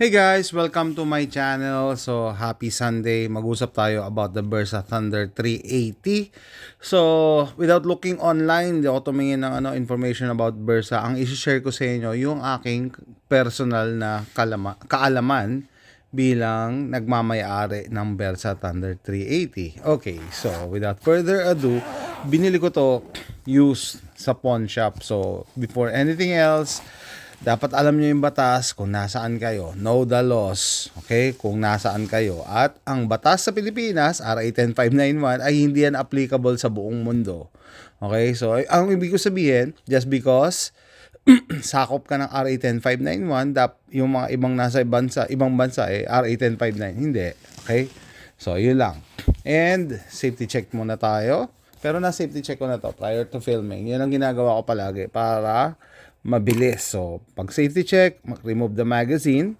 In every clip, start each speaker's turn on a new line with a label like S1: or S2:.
S1: Hey guys, welcome to my channel. So, happy Sunday. Mag-usap tayo about the Versa Thunder 380. So, without looking online, hindi ako tumingin ng information about Versa. Ang isi-share ko sa inyo yung aking personal na kaalaman bilang nagmamayari ng Versa Thunder 380. Okay, so without further ado, binili ko to used sa pawn shop. So, before anything else, dapat alam nyo yung batas kung nasaan kayo. Know the laws. Okay? Kung nasaan kayo. At ang batas sa Pilipinas, RA 10591, ay hindi yan applicable sa buong mundo. Okay? So, ang ibig ko sabihin, just because sakop ka ng RA 10591, yung mga ibang bansa RA 1059. Hindi. Okay? So, yun lang. And, safety check muna tayo. Pero na-safety check ko na to prior to filming. Yun ang ginagawa ko palagi para mabilis. So, pag safety check, remove the magazine.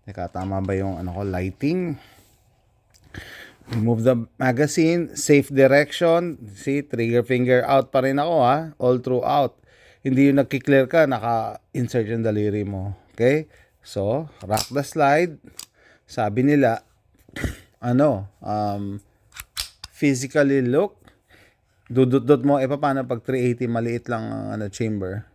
S1: Teka, tama ba yung lighting? Remove the magazine, safe direction. See, trigger finger out pa rin ako all throughout. Hindi yung nagki-clear ka, naka-insert yung daliri mo. Okay? So, rock the slide. Sabi nila, physically look. Dudot-dot mo, paano pag 380 maliit lang ang chamber.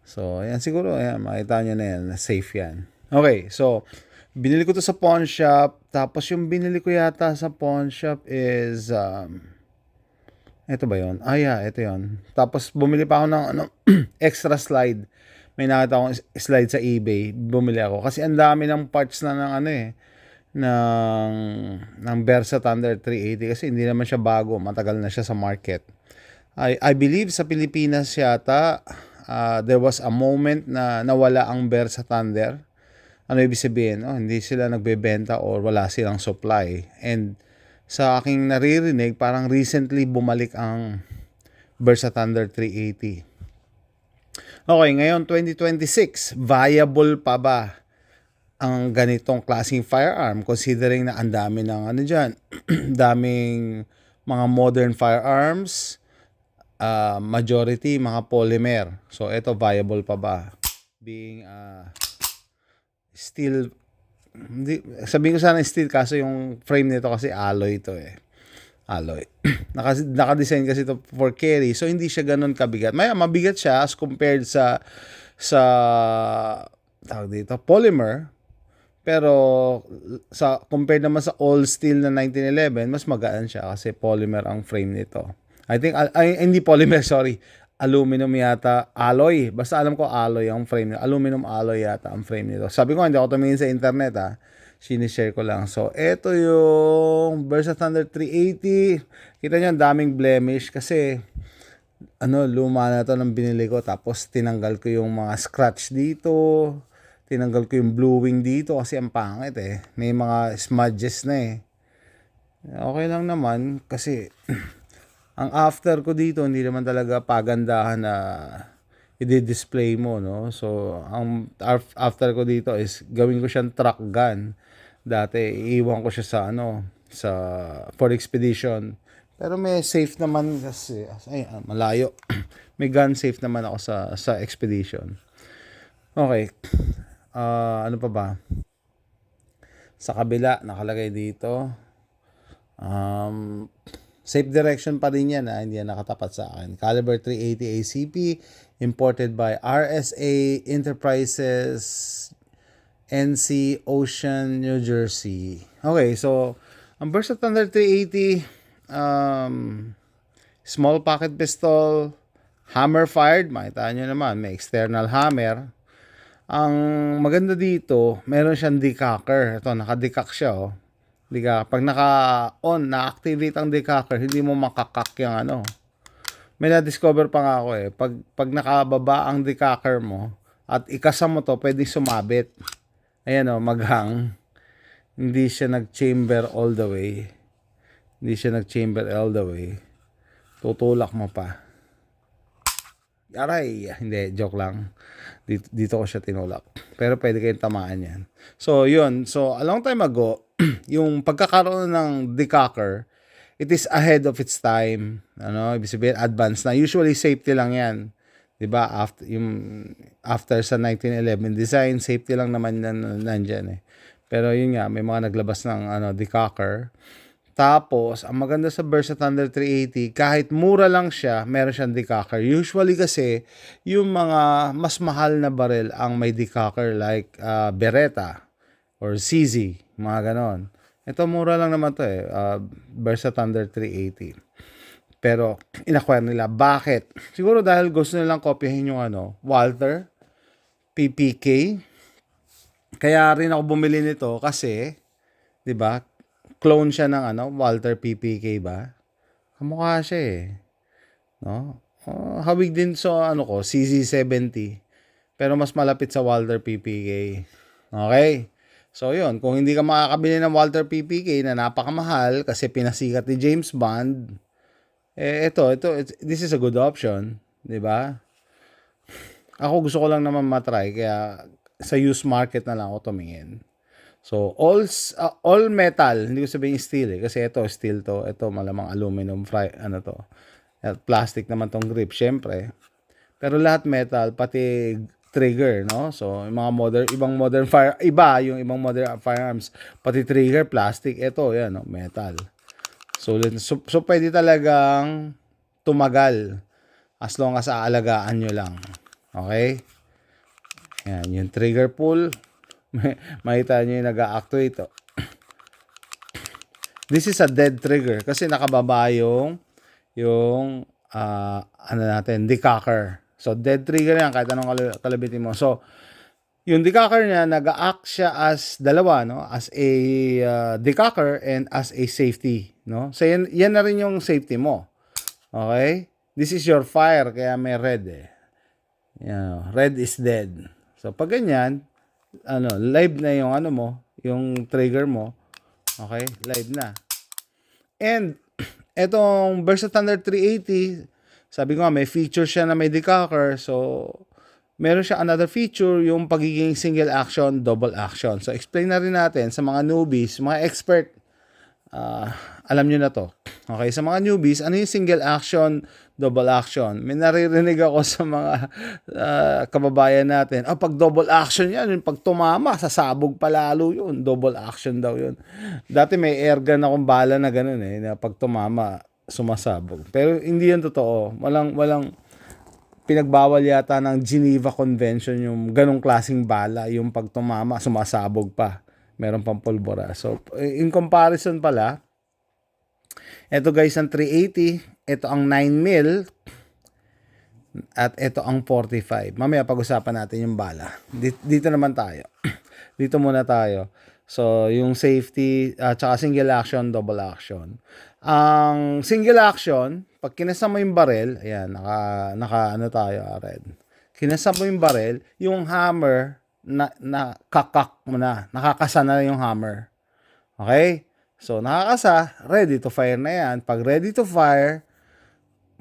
S1: So, ayan siguro, ayan, makita nyo na yan, safe yan. Okay, so, binili ko to sa pawn shop, tapos yung binili ko yata sa pawn shop is, ito ba yun? Yeah, ito yun. Tapos, bumili pa ako ng, extra slide. May nakita akong slide sa eBay, bumili ako. Kasi ang dami ng parts na ng ng Versa Thunder 380 kasi hindi naman siya bago, matagal na siya sa market. I believe sa Pilipinas yata, there was a moment na nawala ang Versa Thunder. Ano ibig sabihin? Hindi sila nagbebenta or wala silang supply. And sa aking naririnig, parang recently bumalik ang Versa Thunder 380. Okay, ngayon 2026, viable pa ba ang ganitong klaseng firearm considering na ang dami ng dyan, daming mga modern firearms, majority mga polymer. So ito viable pa ba? Being steel, hindi, sabihin ko sana steel kaso yung frame nito kasi alloy ito alloy. Naka-design kasi ito for carry, so hindi siya ganun kabigat. Mabigat siya as compared sa tawag dito, polymer. Pero compared naman sa all steel na 1911, mas magaan siya kasi polymer ang frame nito. I think hindi polymer, sorry. Aluminum yata, alloy. Basta alam ko alloy ang frame nito. Aluminum alloy yata ang frame nito. Sabi ko hindi ako tumingin sa internet Sinishare ko lang. So, ito yung Versa Thunder 380. Kita niyo ang daming blemish kasi luma na to ng binili ko. Tapos tinanggal ko yung mga scratch dito. Tinanggal ko yung bluing dito kasi ang pangit May mga smudges na Okay lang naman kasi ang after ko dito hindi naman talaga pagandahan na i-display mo, no? So, ang after ko dito is gawin ko siyang truck gun. Dati iiwan ko siya sa for expedition. Pero may safe naman kasi malayo. May gun safe naman ako sa expedition. Okay. Ano pa ba? Sa kabila, nakalagay dito. Safe direction pa rin yan hindi yan nakatapat sa akin. Caliber 380 ACP, imported by RSA Enterprises, NC Ocean, New Jersey. Okay, so, ang Versa Thunder 380, small pocket pistol, hammer fired, makita nyo naman, may external hammer. Ang maganda dito, meron siyang decocker. Ito, naka-decock siya Pag naka-on, na-activate ang decocker, hindi mo makakak yung May na-discover pa nga ako Pag nakababa ang decocker mo, at ikasa mo to, pwede sumabit. Ayan maghang. Hindi siya nag-chamber all the way. Tutulak mo pa. Aray, hindi, joke lang. Dito ko siya tinulak. Pero pwede kayong tamaan yan. So, yun. So, a long time ago, yung pagkakaroon ng decocker, it is ahead of its time. Ibig sabihin, advanced na. Usually, safety lang yan. 'Di ba? After sa 1911 design, safety lang naman nandiyan eh. Pero yun nga, may mga naglabas ng decocker. Tapos, ang maganda sa Versa Thunder 380, kahit mura lang siya, meron siyang decocker. Usually kasi, yung mga mas mahal na barrel ang may decocker like Beretta or CZ, mga ganon. Ito, mura lang naman to eh. Versa Thunder 380. Pero, in-acquire nila. Bakit? Siguro dahil gusto nilang kopyahin yung Walther PPK. Kaya rin ako bumili nito kasi, 'di ba? Clone siya ng Walther PPK ba? Kamukha siya eh. No? Hawig din sa CZ70. Pero mas malapit sa Walther PPK. Okay? So yun, kung hindi ka makakabili ng Walther PPK na napakamahal kasi pinasikat ni James Bond, this is a good option, 'di ba? Ako gusto ko lang naman matry kaya sa used market na lang ako tumingin. So, all metal, hindi ko sabihin steel kasi ito steel to, ito malamang aluminum to. At plastic naman tong grip, syempre. Pero lahat metal, pati trigger, no? So, yung mga ibang modern firearms, pati trigger plastic, ito yan, no? Metal. So pwede talagang tumagal as long as aalagaan nyo lang. Okay? Yan, yung trigger pull. Makita nyo yung nag-actuate. This is a dead trigger kasi nakababa yung decocker. So, dead trigger yan kahit anong kalabitin mo. So, yung decocker niya, nag-act siya as dalawa, no? As a decocker and as a safety, no? So, yan na rin yung safety mo. Okay? This is your fire, kaya may red eh. Yan, red is dead. So, pag ganyan, live na yung yung trigger mo. Okay? Live na. And, etong Versa Thunder 380, sabi ko nga, may feature siya na may decocker. So, meron siya another feature, yung pagiging single action, double action. So, explain na rin natin sa mga newbies, mga expert, alam nyo na to. Okay, sa mga newbies, ano yung single action, double action? May naririnig ako sa mga kababayan natin, pag double action yan, pag tumama, sasabog palalo yun. Double action daw yun. Dati may airgun akong bala na ganun na pag tumama, sumasabog. Pero hindi yan totoo. Walang pinagbawal yata ng Geneva Convention yung ganong klaseng bala, yung pag tumama, sumasabog pa. Meron pang pulbura. So, in comparison pala, ito guys ang 380, ito ang 9mm, at ito ang 45. Mamaya pag-usapan natin yung bala. Dito naman tayo. Dito muna tayo. So, yung safety, tsaka single action, double action. Ang single action, pag kinasa mo yung barrel, ayan, red. Kinasa mo yung barrel, yung hammer, nakakak mo na. Nakakasa na yung hammer. Okay? So, nakakasa, ready to fire na yan. Pag ready to fire,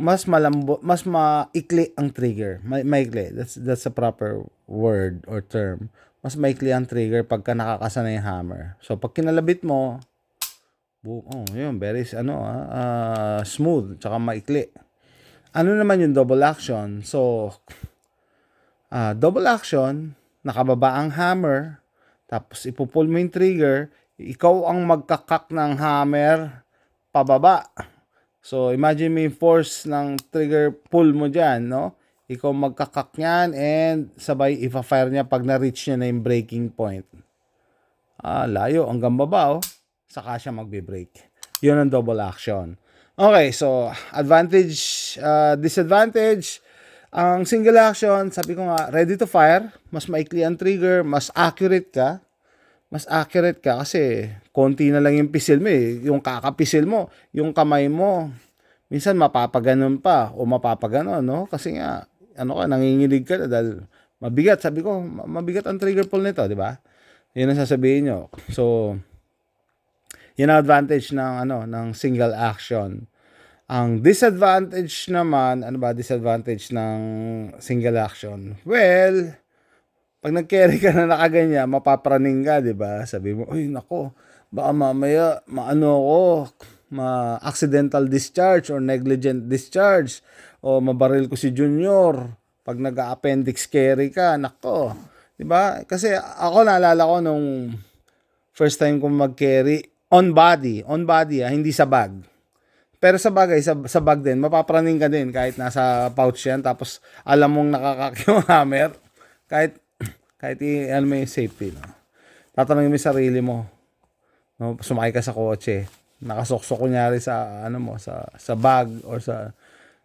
S1: mas maikli ang trigger. Maikli. That's a proper word or term. Mas maikli ang trigger pagka nakakasa na yung hammer. So, pag kinalabit mo, yun, very, smooth, tsaka maikli. Ano naman yung double action? So, double action, nakababa ang hammer, tapos ipupull mo yung trigger, ikaw ang magkakak ng hammer pababa. So, imagine mo yung force ng trigger pull mo dyan, no? Ikaw magkakak niyan and sabay ipa-fire niya pag na-reach niya na yung breaking point. Layo, hanggang baba, saka siya magbe-break. Yun ang double action. Okay, so, advantage, disadvantage, ang single action, sabi ko nga, ready to fire, mas maikli ang trigger, mas accurate ka kasi konti na lang yung pisil mo yung kakapisil mo, yung kamay mo, minsan mapapaganon pa o mapapaganon, no? Kasi nga, nanginginig ka na dahil mabigat, sabi ko, mabigat ang trigger pull nito, di ba? Yun ang sasabihin nyo. So, yun ang advantage ng single action. Ang disadvantage naman, disadvantage ng single action? Well, pag nag-carry ka na nakaganyan, mapapraning ka, di ba? Sabi mo, nako, baka mamaya, ma-accidental discharge or negligent discharge, o mabaril ko si Junior, Pag nag-appendix carry ka, nako. 'Di ba? Kasi ako naalala ko nung first time kong mag-carry on body hindi sa bag. Pero sa bagay, sa bag din, mapapraning ka din kahit nasa pouch yan. Tapos alam mong nakakak yung hammer. Kahit, ano mo yung safety. No? Tatanungin mo yung sarili mo. No? Sumakay ka sa kotse. Nakasoksok kunyari sa, sa bag or sa...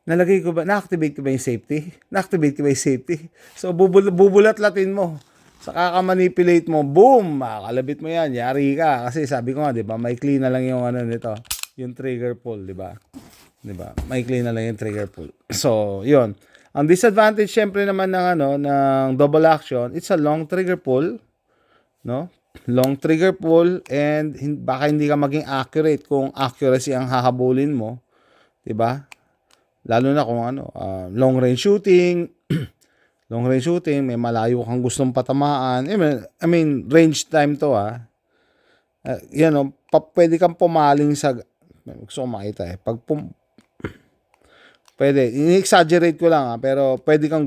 S1: Na-activate ko ba yung safety? Na-activate ko ba yung safety? So, bubulat-latin mo. Sa kakamanipulate mo, boom! Makakalabit mo yan. Yari ka. Kasi sabi ko nga, di ba, maikli na lang yung nito. Yung trigger pull, di ba? Di ba? Maikli na lang yung trigger pull. So, yun. Ang disadvantage syempre naman ng ng double action, it's a long trigger pull, no? Long trigger pull and baka hindi ka maging accurate kung accuracy ang hahabulin mo, 'di ba? Lalo na kung long range shooting, long range shooting, may malayo kang gustong patamaan. I mean range time to pwede kang pumaling sa gusto ko makita pag pwede, i-exaggerate ko lang pero pwede kang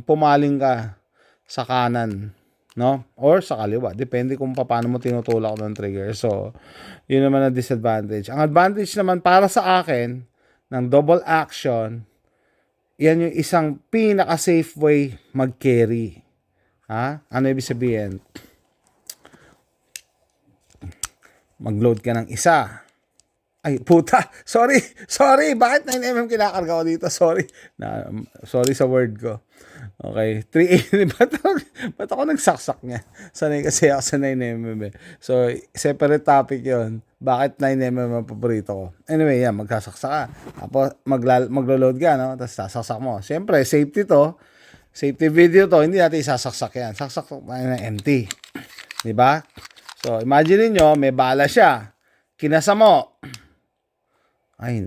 S1: pumaling ka sa kanan, no? Or sa kaliwa, depende kung paano mo tinutulak ng trigger. So, yun naman ang disadvantage. Ang advantage naman para sa akin ng double action, yan yung isang pinaka-safe way mag-carry. Ano ibig sabihin? Mag-load ka ng isa. Ay, puta. Sorry. Bakit 9mm kinakarga ko dito? Sorry sa word ko. Okay. 380. Ba't ako nagsaksak niya? Sanay kasi ako sa 9mm. So, separate topic yon. Bakit 9mm ang paborito ko? Anyway, yan. Magsasaksak ka. Tapos, maglo-load ka, no? Tapos, sasaksak mo. Siyempre, safety to. Safety video to. Hindi natin isasaksak yan. Saksak tayo ng empty. Diba? So, imagine niyo may bala siya. Kinasa mo. Ay,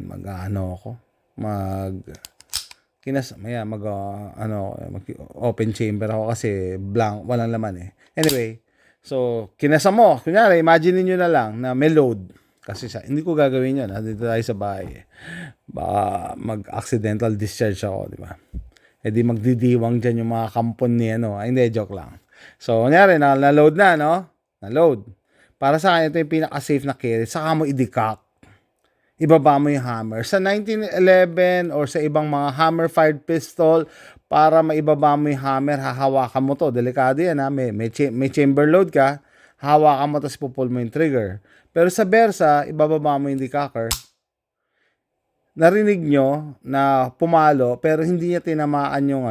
S1: open chamber ako kasi blank, walang laman Anyway, so, kinasa mo. Kunyari, imagine niyo na lang na may load. Kasi hindi ko gagawin yun. Dito tayo sa bahay. Baka mag-accidental discharge ako, di ba? Di magdidiwang dyan yung mga kampon ni Hindi, joke lang. So, kunyari, na-load na, no? Na-load. Para sa akin, ito yung pinaka-safe na carry. Saka mo i-decock. Ibaba mo yung hammer. Sa 1911 or sa ibang mga hammer-fired pistol, para maibaba mo yung hammer, hahawakan mo to. Delikado yan May chamber load ka, hahawakan mo tapos pupull mo yung trigger. Pero sa Bersa, ibababa mo yung decocker. Narinig nyo na pumalo pero hindi niya tinamaan yung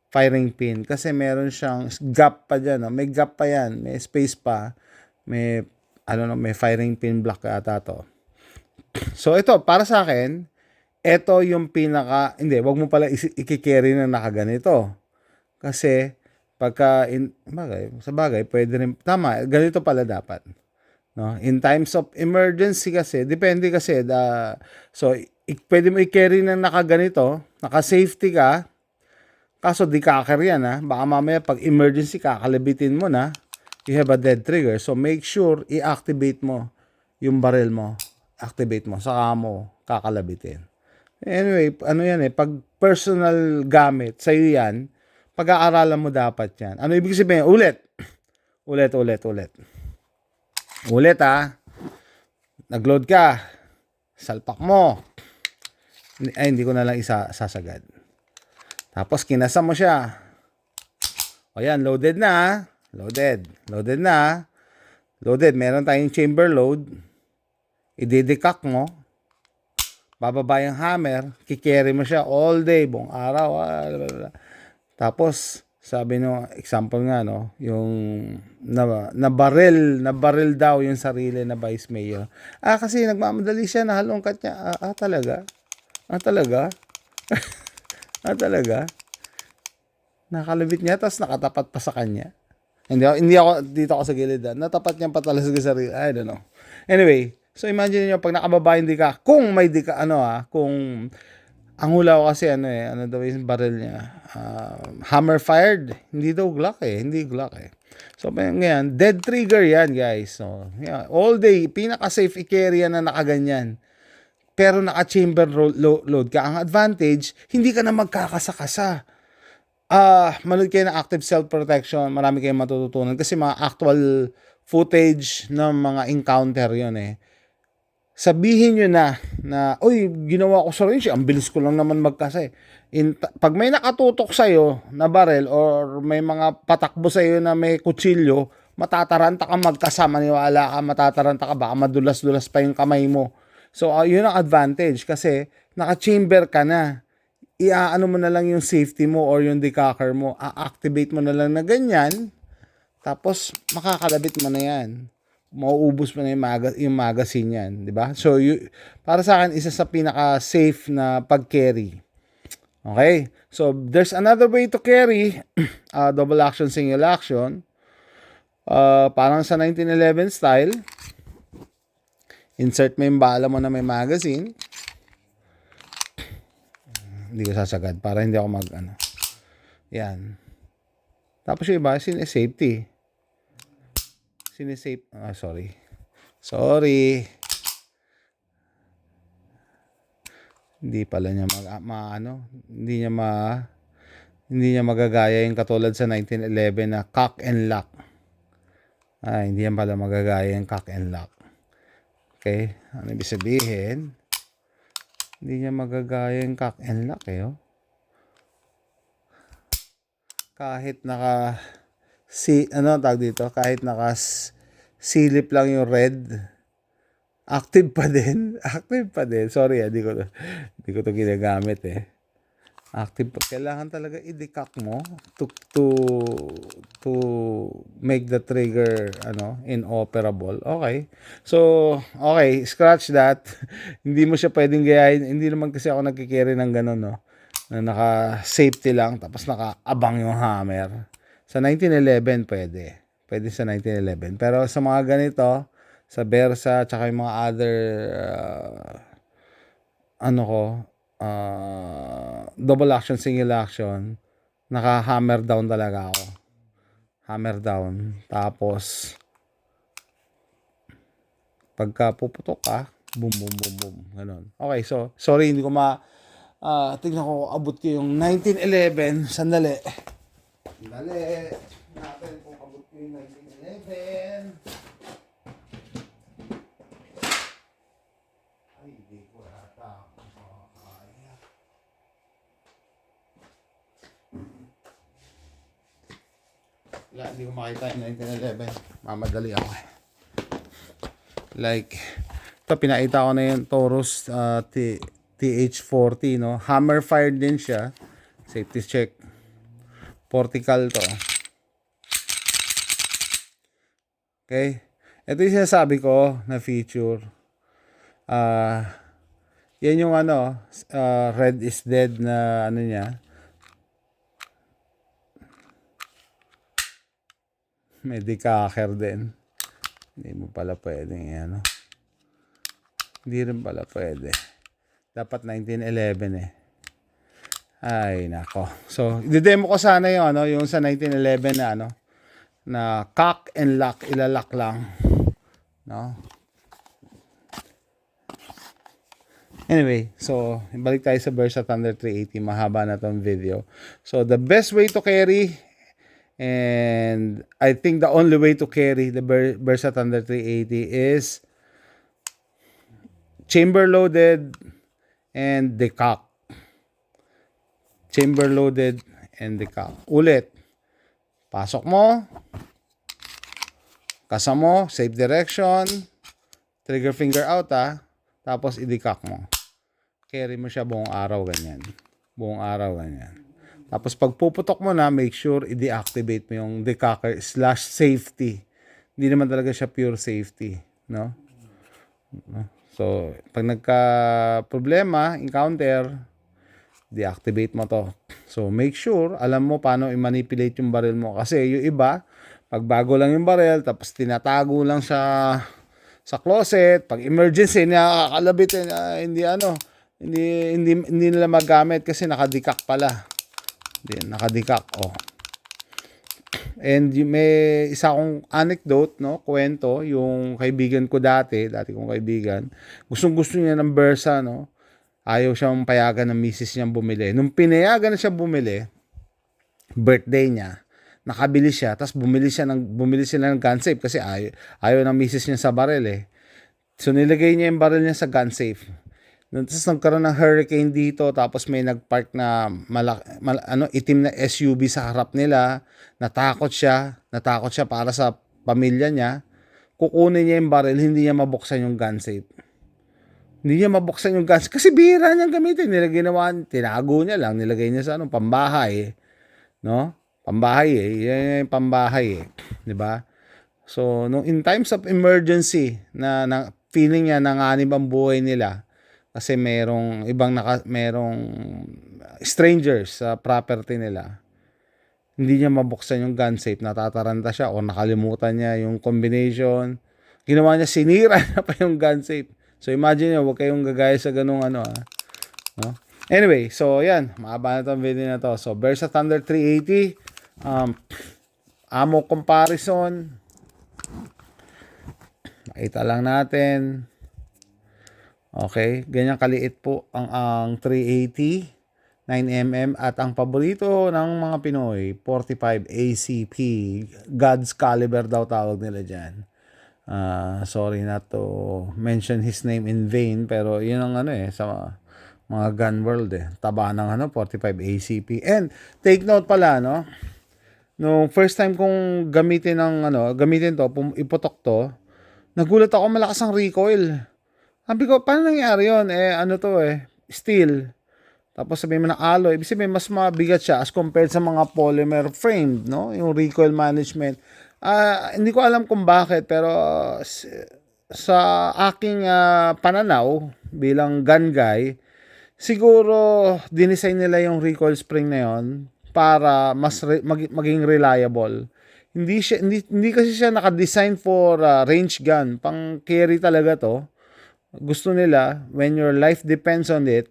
S1: firing pin. Kasi meron siyang gap pa dyan. May gap pa yan. May space pa. May firing pin block ata to. So, ito, para sa akin, ito yung wag mo pala i-carry na nakaganito. Kasi, sa bagay, pwede rin, tama, ganito pala dapat. No? In times of emergency kasi, depende kasi, pwede mo i-carry na nakaganito, naka-safety ka, kaso decocker yan baka mamaya pag emergency kakalabitin mo na, you have a dead trigger. So, make sure i-activate mo yung barrel mo. Activate mo, saka mo kakalabitin. Anyway, pag personal gamit, sa'yo yan, pag-aaralan mo dapat yan. Ano ibig sabihin? Ulit. Nag-load ka. Salpak mo. Hindi ko na lang sasagad. Tapos, kinasa mo siya. O yan, loaded na. Loaded na. Loaded. Meron tayong chamber load. I-decock mo, bababa yung hammer, kikerry mo siya all day, buong araw. Tapos, sabi example nga, yung na-barrel daw yung sarili na vice mayor. Kasi nagmamadali siya, nahalongkat niya. Talaga? Talaga? Nakalabit niya, tapos nakatapat pa sa kanya. Hindi ako, dito ako sa gilid. Natapat niya pa talaga sa sarili. I don't know. Anyway, so imagine niyo pag nakababa hindi ka, kung may kung ang hula ko kasi daw yung barrel niya, hammer fired, hindi daw Glock hindi Glock So ngayon, dead trigger yan guys. So all day, pinaka-safe i-carry yan na nakaganyan. Pero naka-chamber load ka. Ang advantage, hindi ka na magkakasakasa. manood kayo ng active self-protection, marami kayong matututunan kasi mga actual footage ng mga encounter yon eh. Sabihin nyo na, uy, ginawa ko sa range, ang bilis ko lang naman magkasay. Pag may nakatutok sa'yo na barel or may mga patakbo sa'yo na may kutsilyo, matataranta ka magkasama, maniwala ka, matataranta ka, baka madulas-dulas pa yung kamay mo. So, yun ang advantage kasi naka-chamber ka na. Iaano mo na lang yung safety mo or yung decocker mo, a-activate mo na lang na ganyan, tapos makakalabit mo na yan. Mauubos mo na yung magazine yan, di ba? So, para sa akin, isa sa pinaka-safe na pag-carry. Okay? So, there's another way to carry, double action, single action. Parang sa 1911 style, insert mo yung bala mo na may magazine. Hindi ko sasagad para hindi ako yan. Tapos yung iba, safety. Sorry. Hindi pala niya hindi niya magagaya yung katulad sa 1911 na cock and lock. Hindi yan pala magagaya yung cock and lock. Okay? Ano ibig sabihin? Hindi niya magagaya yung cock and lock oh. Kahit kahit silip lang yung red, active pa din. Sorry, di ko to ginagamit Active pa. Kailangan talaga i-decock mo to make the trigger inoperable. Okay. So, okay, scratch that. Hindi mo siya pwedeng gayahin. Hindi naman kasi ako nagki-carry ng ganun, no. Na naka-safety lang tapos naka-abang yung hammer. Sa 1911 pwede. Pwede sa 1911. Pero sa mga ganito, sa Versa, tsaka yung mga other double action, single action, naka-hammer down talaga ako. Hammer down. Tapos, pagka puputok ka, boom, boom, boom, boom. Ganun. Okay, so, sorry, hindi ko tignan ko, abot ko yung 1911. Sandali. Natin kung abot ko yung 1911. Ay, hindi ko ata. Hindi ko makita yung 1911. Mamadali ako Like, ito pinakita ko na yung Taurus TH40, no? Hammer fired din siya. Safety check. Portical to. Okay? Ito yung sinasabi ko na feature. Yan yung red is dead na niya. May decocker din. Hindi mo pala pwedeng Hindi rin pala pwede. Dapat 1911 Ay, nako. So, i-demo ko sana yung sa 1911 na cock and lock, ilalak lang. No? Anyway, so, balik tayo sa Versa Thunder 380. Mahaba na tong video. So, the best way to carry, and I think the only way to carry the Versa Thunder 380 is chamber loaded and decock. Chamber loaded and decock. Ulit. Pasok mo. Kasa mo. Safe direction. Trigger finger out Tapos i-decock mo. Carry mo siya buong araw ganyan. Tapos pag puputok mo na, make sure i-deactivate mo yung decocker /safety. Hindi naman talaga siya pure safety, no? So, pag nagka-problema, encounter, deactivate mo to. So, make sure, alam mo paano i-manipulate yung barrel mo. Kasi yung iba, pag bago lang yung barrel, tapos tinatago lang sa closet, pag emergency, nakakalabitin, hindi nila magamit kasi naka-decock pala. Naka-decock, And may isa akong anecdote, no, kwento, yung kaibigan ko dati kong kaibigan, gustong-gusto niya ng Versa, no. Ayaw siyang payagan ng misis niyang bumili. Nung pinayagan na siya bumili, birthday niya, nakabili siya, tapos bumili sila ng gun safe kasi ayaw ng misis niya sa baril eh. So nilagay niya yung baril niya sa gun safe. Tapos nagkaroon ng hurricane dito, tapos may nagpark na itim na SUV sa harap nila. Natakot siya para sa pamilya niya. Kukunin niya yung baril, hindi niya mabuksan yung gun safe. Hindi niya mabuksan yung gun safe kasi bihira niyang gamitin. Tinago niya lang, nilagay niya sa pambahay, no? Pambahay yan yung pambahay 'di ba? So, in times of emergency na feeling niya nanganib ang buhay nila kasi merong strangers sa property nila. Hindi niya mabuksan yung gun safe, natataranta siya o nakalimutan niya yung combination. Ginawa niya, sinira na pa yung gun safe. So imagine niyo, huwag kayong gagaya sa ganung no? Anyway, so yan, mahaba na itong video na to. So Versa Thunder 380, ammo comparison. Makita lang natin. Okay, ganyan kaliit po ang 380 9mm at ang paborito ng mga Pinoy 45 ACP, God's caliber daw tawag nila diyan. Sorry not to mention his name in vain, pero yun ang sa mga gun world taba ng 45 ACP. And take note pala no first time kong gamitin to, iputok to, nagulat ako, malakas ang recoil. Sabi ko, paano nangyari yun? Steel. Tapos sabihin mo na alloy. Ibig sabihin, mas mabigat siya as compared sa mga polymer framed, no? Yung recoil management. Hindi ko alam kung bakit, pero sa aking pananaw bilang gun guy, siguro dinesign nila yung recoil spring na yon para mas maging reliable. Hindi kasi siya naka-design for range gun. Pang carry talaga to. Gusto nila, when your life depends on it,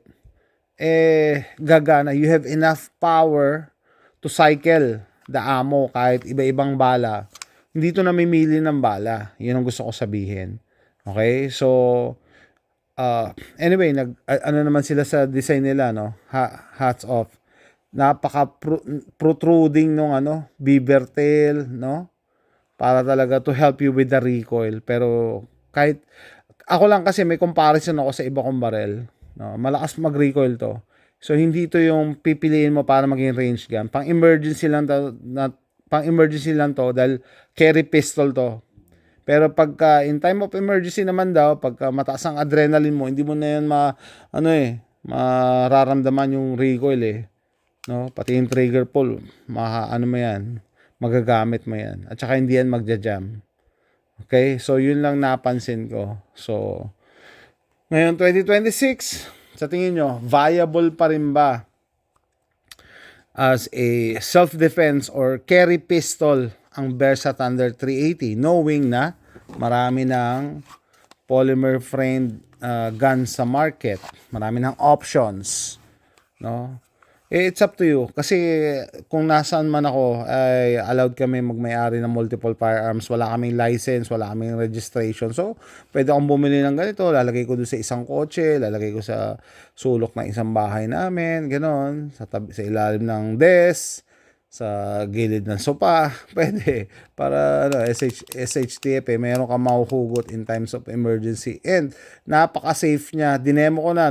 S1: gagana. You have enough power to cycle the ammo kahit iba-ibang bala. Hindi to namimili ng bala. Yun ang gusto ko sabihin. Okay? So, anyway, naman sila sa design nila, no? Hats off. Napaka-protruding nung beaver tail, no? Para talaga to help you with the recoil. Pero, kahit ako lang kasi may comparison ako sa iba kong barel. No, malakas mag-recoil to. So hindi to yung pipiliin mo para maging range gun. Pang-emergency lang to dahil carry pistol to. Pero pagka in time of emergency naman daw, pagka mataas ang adrenaline mo, hindi mo na yan mararamdaman yung recoil No, pati yung trigger pull, magagamit mo yan. At saka hindi yan magja-jam. Okay, so yun lang napansin ko. So, ngayon 2026, sa tingin nyo, viable pa rin ba as a self-defense or carry pistol ang Versa Thunder 380, knowing na marami ng polymer framed guns sa market, marami ng options, no? It's up to you. Kasi kung nasaan man ako, ay allowed kami magmay-ari ng multiple firearms. Wala kaming license, wala kaming registration. So, pwede akong bumili ng ganito. Lalagay ko doon sa isang kotse, lalagay ko sa sulok ng isang bahay namin, ganon. Sa ilalim ng desk, sa gilid ng sopa. Pwede. Para SHTF, meron ka mahuhugot in times of emergency. And, napaka-safe niya. Dinemo ko na,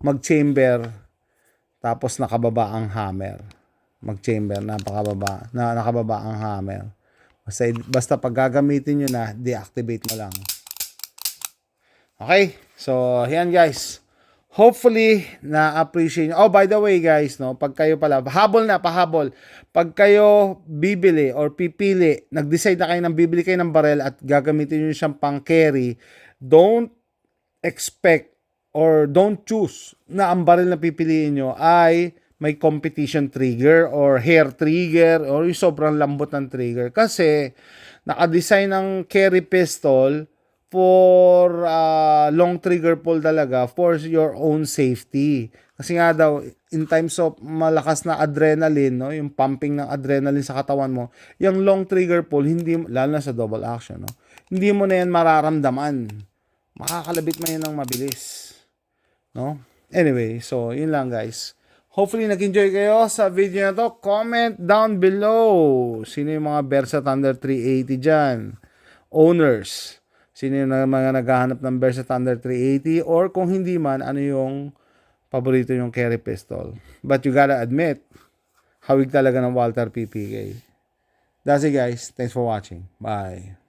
S1: mag-chamber. Tapos nakababa ang hammer. Mag-chamber, nakababa ang hammer. Basta pag gagamitin nyo na, deactivate mo lang. Okay? So, yan guys. Hopefully, na-appreciate nyo. Oh, by the way guys, pag kayo pala, pahabol. Pag kayo bibili or pipili, nag-decide na kayo bibili kayo ng barel at gagamitin nyo siyang pang-carry, don't expect or don't choose na ang baril na pipiliin nyo ay may competition trigger or hair trigger or yung sobrang lambot ng trigger. Kasi naka-design ng carry pistol for long trigger pull talaga for your own safety. Kasi nga daw, in times of malakas na adrenaline, yung pumping ng adrenaline sa katawan mo, yung long trigger pull, lalo na sa double action, hindi mo na yan mararamdaman. Makakalabit mo yan ng mabilis. No? Anyway, so yun lang guys. Hopefully, nag-enjoy kayo sa video na to. Comment down below. Sino yung mga Versa Thunder 380 dyan? Owners. Sino yung mga naghahanap ng Versa Thunder 380? Or kung hindi man, ano yung paborito yung carry pistol? But you gotta admit, hawig talaga ng Walther PPK. That's it guys. Thanks for watching. Bye.